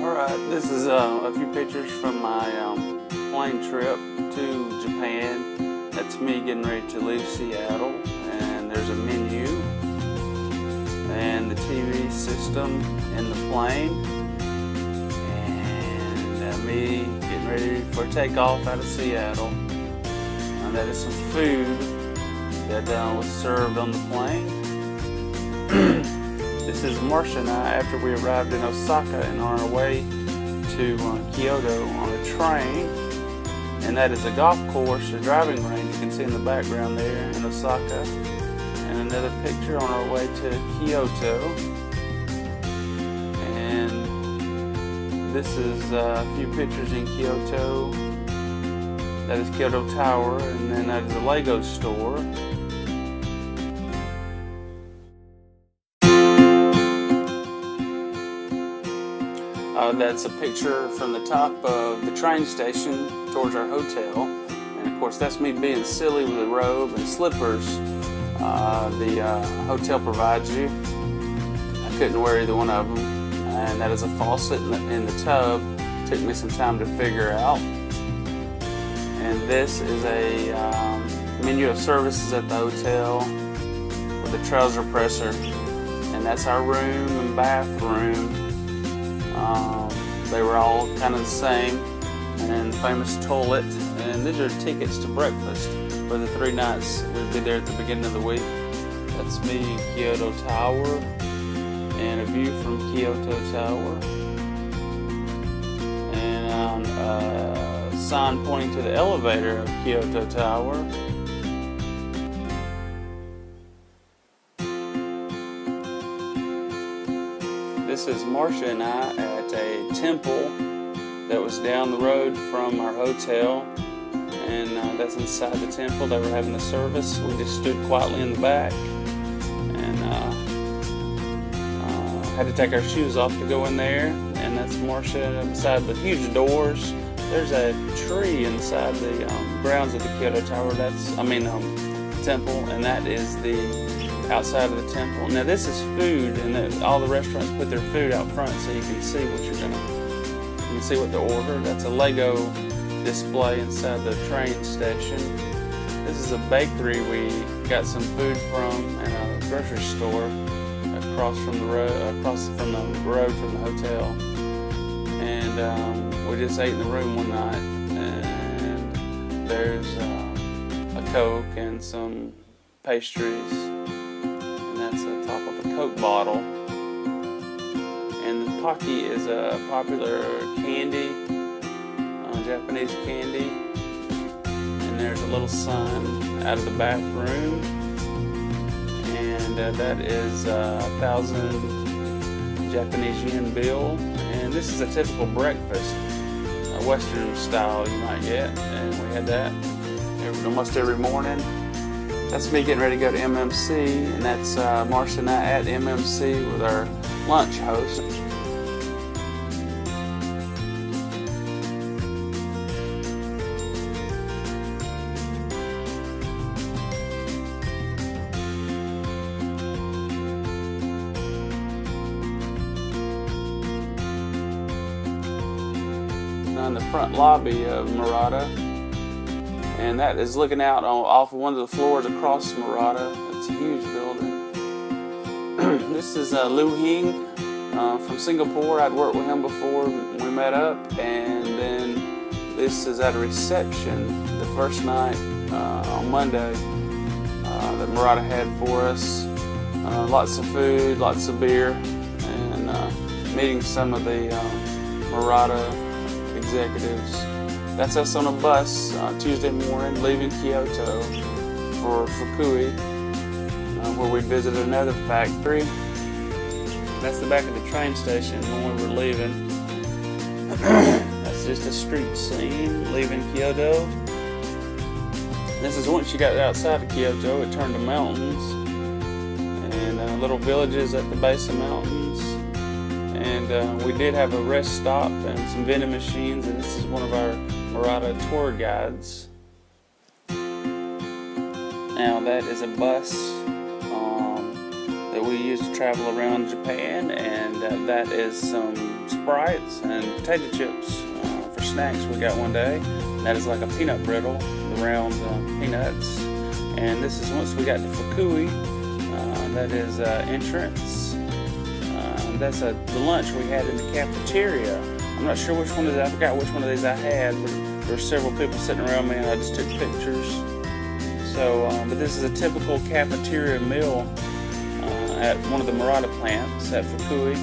Alright, this is a few pictures from my plane trip to Japan. That's me getting ready to leave Seattle, and there's a menu and the TV system in the plane, and me getting ready for takeoff out of Seattle. And that is some food that was served on the plane. This is Marcia and I after we arrived in Osaka and on our way to Kyoto on a train. And that is a golf course, a driving range you can see in the background there in Osaka. And another picture on our way to Kyoto. And this is a few pictures in Kyoto. That is Kyoto Tower, and then that is a Lego store. That's a picture from the top of the train station towards our hotel. And of course that's me being silly with a robe and slippers the hotel provides you. I couldn't wear either one of them. And that is a faucet in the tub. Took me some time to figure out. And this is a menu of services at the hotel with a trouser presser. And that's our room and bathroom. They were all kind of the same, and famous toilet. And these are tickets to breakfast for the 3 nights we'll be there at the beginning of the week. That's me in Kyoto Tower, and a view from Kyoto Tower, and a sign pointing to the elevator of Kyoto Tower. This is Marcia and I at a temple that was down the road from our hotel, and that's inside the temple. They were having a service. We just stood quietly in the back and had to take our shoes off to go in there. And that's Marcia beside the huge doors. There's a tree inside the grounds of the Kyoto Tower. Temple, and that is the outside of the temple. Now this is food, and all the restaurants put their food out front so you can see what you can see what to order. That's a Lego display inside the train station. This is a bakery we got some food from, and a grocery store across from the road from the hotel. And we just ate in the room one night, and there's a Coke and some pastries. That's the top of a Coke bottle. And the Pocky is a popular candy, Japanese candy. And there's a little sign out of the bathroom. And that is 1,000 Japanese yen bill. And this is a typical breakfast, a Western style you might get. And we had that almost every morning. That's me getting ready to go to MMC, and that's Marcia and I at MMC with our lunch host. In the front lobby of MuRata. And that is looking out off of one of the floors across MuRata. It's a huge building. This is Liu Hing from Singapore. I'd worked with him before we met up. And then this is at a reception the first night on Monday that MuRata had for us. Lots of food, lots of beer, and meeting some of the MuRata executives. That's us on a bus Tuesday morning leaving Kyoto for Fukui, where we visited another factory. That's the back of the train station when we were leaving. That's just a street scene leaving Kyoto. This is once you got outside of Kyoto, it turned to mountains and little villages at the base of mountains. And we did have a rest stop and some vending machines, and this is one of our MuRata tour guides. Now that is a bus that we use to travel around Japan, and that is some Sprites and potato chips for snacks we got one day. And that is like a peanut brittle, the round peanuts. And this is once we got to Fukui. That is entrance. That's the lunch we had in the cafeteria. I'm not sure which one I forgot which one of these I had, but there were several people sitting around me and I just took pictures. So, but this is a typical cafeteria meal at one of the MuRata plants at Fukui.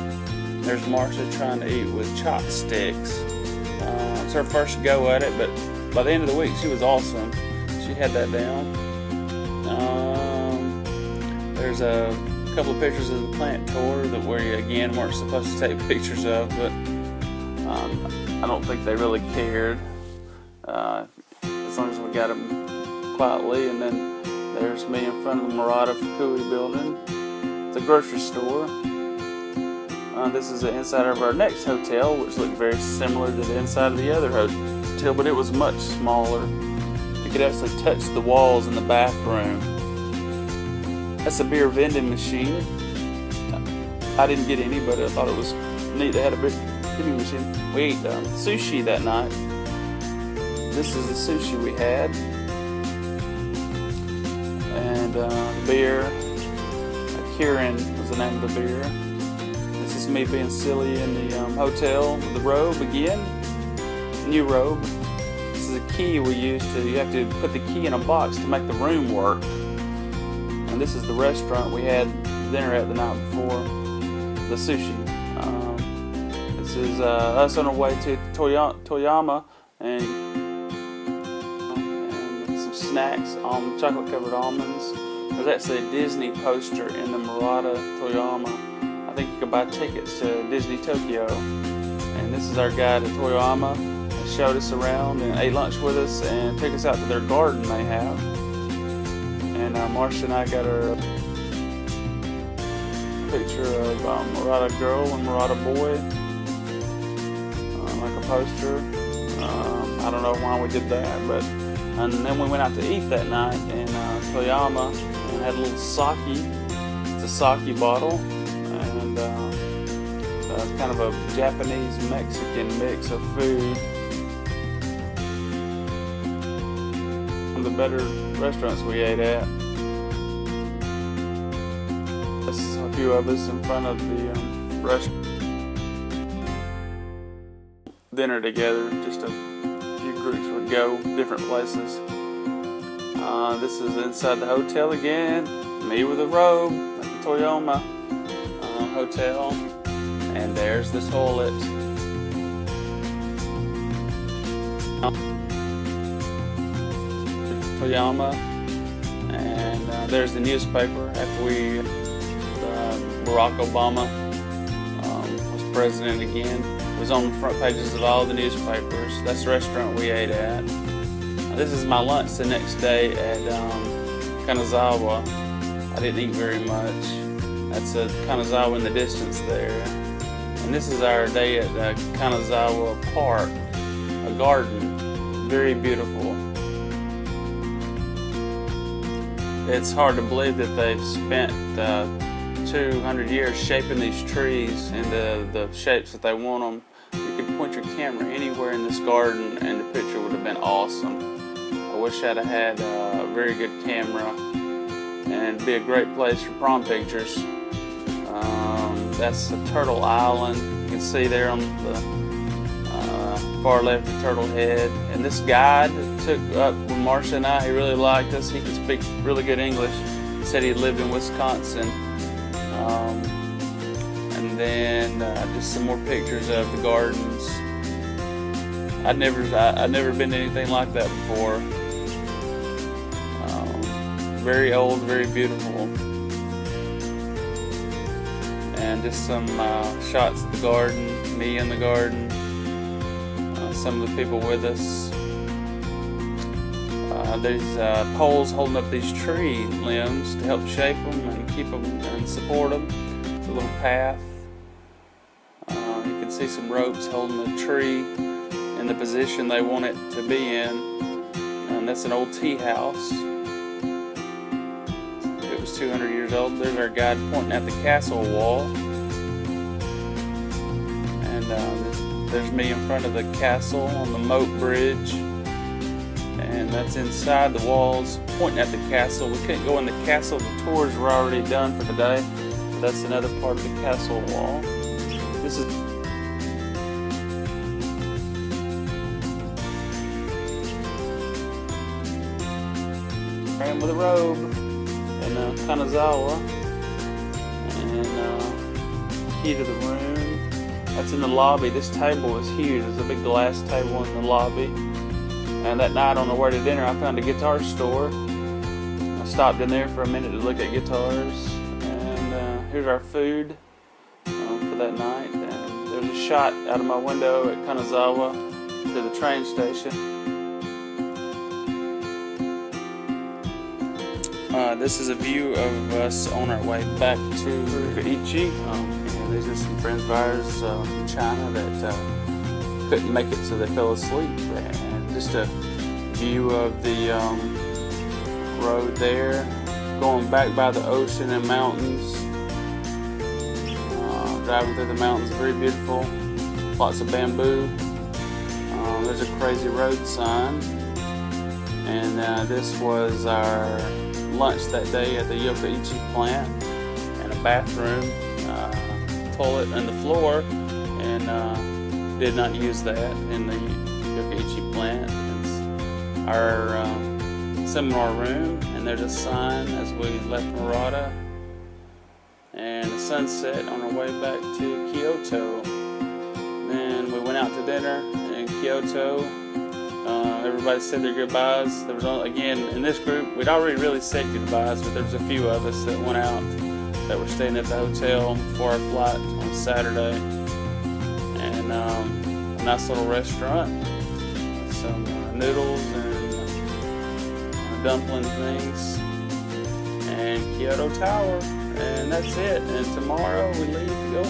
There's Marsha trying to eat with chopsticks. It's her first go at it, but by the end of the week she was awesome. She had that down. There's a couple of pictures of the plant tour that we again weren't supposed to take pictures of, but I don't think they really cared as long as we got them quietly. And then there's me in front of the MuRata Fukui building. It's a grocery store. This is the inside of our next hotel, which looked very similar to the inside of the other hotel, but it was much smaller. You could actually touch the walls in the bathroom. That's a beer vending machine. I didn't get any, but I thought it was neat. They had a beer vending machine. We ate sushi that night. This is the sushi we had. And the beer, Kirin was the name of the beer. This is me being silly in the hotel with the robe again. New robe. This is a key we use you have to put the key in a box to make the room work. And this is the restaurant we had dinner at the night before, the sushi. This is us on our way to Toyama and some snacks on chocolate covered almonds. There's actually a Disney poster in the MuRata Toyama. I think you could buy tickets to Disney Tokyo. And this is our guide at Toyama. They showed us around and ate lunch with us and took us out to their garden they have. And Marsha and I got her picture of MuRata girl and MuRata boy, like a poster. I don't know why we did that, but and then we went out to eat that night in Toyama and had a little sake. It's a sake bottle, and it's kind of a Japanese-Mexican mix of food. One of the better restaurants we ate at. There's a few of us in front of the restaurant. Dinner together, just a few groups would go different places. This is inside the hotel again. Me with a robe at the Toyama hotel. And there's the toilet. Toyama. And there's the newspaper after Barack Obama was president again. It was on the front pages of all the newspapers. That's the restaurant we ate at. This is my lunch the next day at Kanazawa. I didn't eat very much. That's a Kanazawa in the distance there. And this is our day at Kanazawa Park, a garden, very beautiful. It's hard to believe that they've spent 200 years shaping these trees into the shapes that they want them. You could point your camera anywhere in this garden and the picture would have been awesome. I wish I'd have had a very good camera, and it'd be a great place for prom pictures. That's a Turtle Island. You can see there on the far left the Turtle Head. And this guide took up with Marsha and I. He really liked us. He could speak really good English. He said he lived in Wisconsin. And then just some more pictures of the gardens. I'd never been to anything like that before. Very old, very beautiful. And just some shots of the garden, me in the garden, some of the people with us. There's poles holding up these tree limbs to help shape them and keep them and support them. It's a little path. You can see some ropes holding the tree in the position they want it to be in. And that's an old tea house. It was 200 years old. There's our guide pointing at the castle wall. And there's me in front of the castle on the moat bridge, and that's inside the walls pointing at the castle. We couldn't go in the castle, the tours were already done for the day, but that's another part of the castle wall. This is with a robe in Kanazawa, and key to the room. That's in the lobby. This table is huge. There's a big glass table in the lobby. And that night on the way to dinner, I found a guitar store. I stopped in there for a minute to look at guitars. And here's our food for that night. And there's a shot out of my window at Kanazawa to the train station. This is a view of us on our way back to Koichi. These are some friends of ours from China that couldn't make it, so they fell asleep. And just a view of the road there, going back by the ocean and mountains. Driving through the mountains, very beautiful. Lots of bamboo. There's a crazy road sign. And this was our lunch that day at the Yokkaichi plant, and a bathroom, toilet on the floor, and did not use that in the Yokkaichi plant. It's our seminar room, and there's a sign as we left MuRata, and the sunset on our way back to Kyoto. Then we went out to dinner in Kyoto. Everybody said their goodbyes. There was only, again, in this group, we'd already really said goodbyes, but there was a few of us that went out that were staying at the hotel before our flight on Saturday. And a nice little restaurant, some noodles and dumpling things, and Kyoto Tower, and that's it. And tomorrow we leave to go